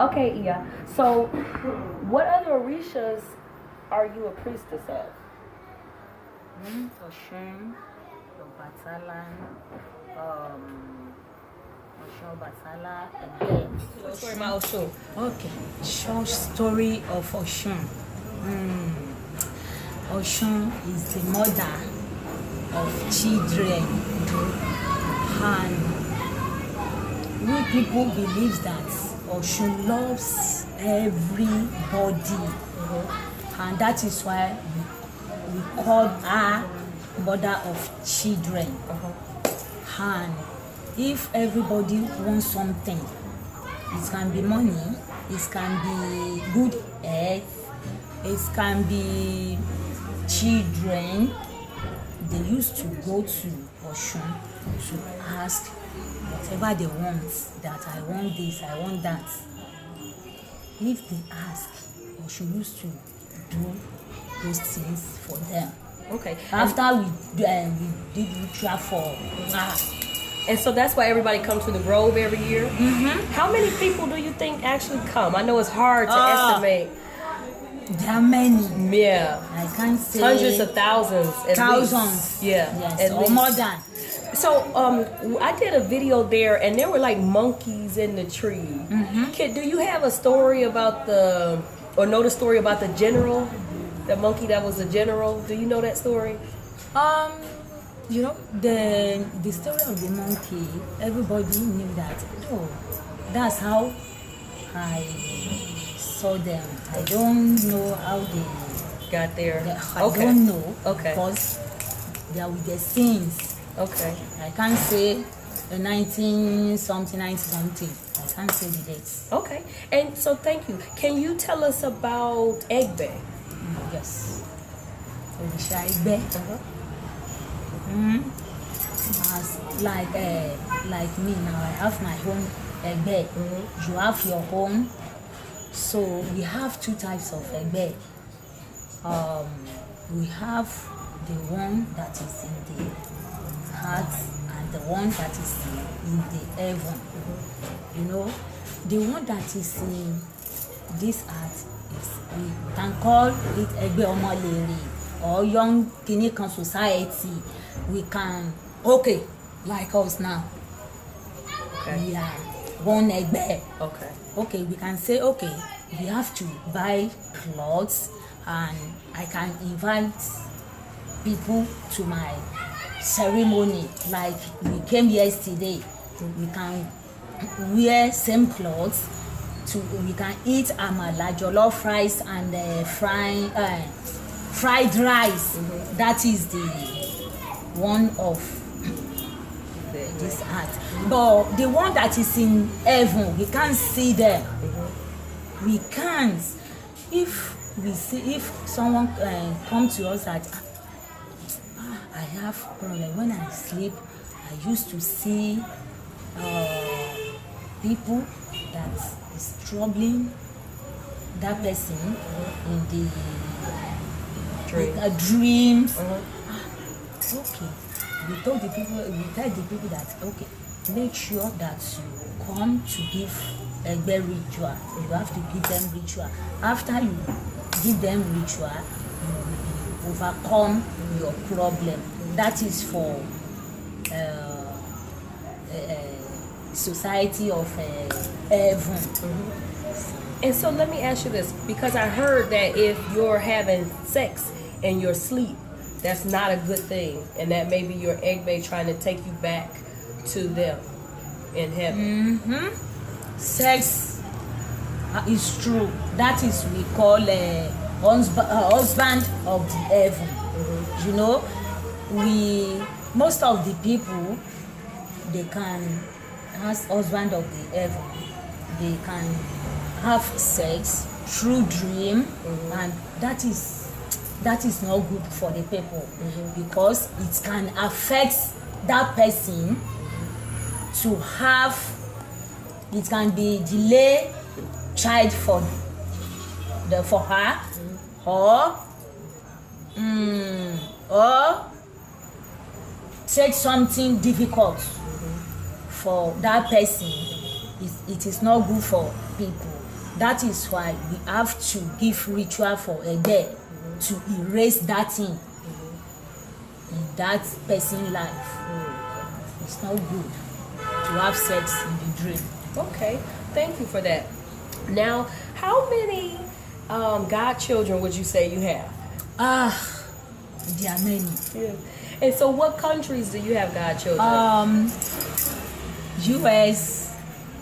Okay, Iya. So, what other Orishas are you a priestess of? Oshun, Obatala, Oshun, Obatala, Egbe. Short story about Oshun. Okay, short story of Oshun. Oshun is the mother of children, and we people believe that Oshun loves everybody, and that is why we call her mother of children. And if everybody wants something, it can be money, it can be good health, it can be children. They used to go to Oshun to ask whatever they want, that I want this, I want that. If they ask, Oshun used to do those things for them. Okay. After we did ritual for her. And so that's why everybody comes to the Grove every year? How many people do you think actually come? I know it's hard to estimate. There are many. Yeah. I can't say. Hundreds of thousands. Thousands. Yeah. Yes, or more than. So I did a video there, and there were like monkeys in the tree. Do you have a story about or know the story about the general? The monkey that was a general? Do you know that story? You know, the story of the monkey, everybody knew that. Oh, that's how I saw them. I don't know how they got there. I don't know. Okay. Because they are with the scenes. Okay. I can't say 19 something. I can't say the dates. Okay. And so thank you. Can you tell us about Egbe? Yes. Orishas Egbe. As like me now, I have my own Egbe. You have your own. So we have two types of Egbe. We have the one that is in the heart and the one that is in the heaven. You know, the one that is in this heart is, we can call it Egbe Omolere or Young Guinean Society. We can, okay, like us now. Okay. We are one Egbe. Okay, we can say, okay, we have to buy clothes, and I can invite people to my ceremony. Like we came yesterday, we can wear same clothes. We can eat amala, jollof rice, and fried rice. That is the one of this art. But the one that is in heaven, we can't see them. We can't. If someone come to us that I have problem when I sleep, I used to see people that is troubling that person in the dreams. Okay, we tell the people that okay, make sure that you come to give Egbe ritual. You have to give them ritual. After you give them ritual, you will overcome your problem. That is for society of heaven. And so let me ask you this, because I heard that if you're having sex in your sleep, that's not a good thing, and that maybe your Egbe trying to take you back to them in heaven. Sex is true. That is we call husband of the heaven. You know, most of the people, they can ask husband of the heaven. They can have sex through dream, and that is not good for the people, because it can affect that person to have, it can be delay child for her, or take something difficult for that person. It is not good for people. That is why we have to give ritual for Egbe to erase that thing in that person's life. It's not good to have sex in the dream. Okay, thank you for that. Now, how many godchildren would you say you have? There are many. Yeah. And so what countries do you have godchildren? US,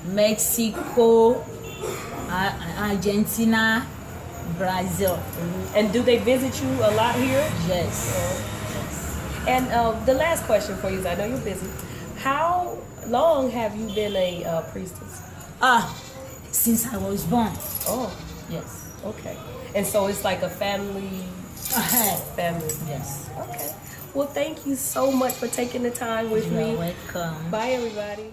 Mexico, Argentina, Brazil. And do they visit you a lot here? Yes. And the last question for you is, I know you're busy. How long have you been a priestess? Since I was born. Oh, Yes. okay. And so it's like a family. Yes. Okay. Well, thank you so much for taking the time with You are me. welcome. Bye, everybody.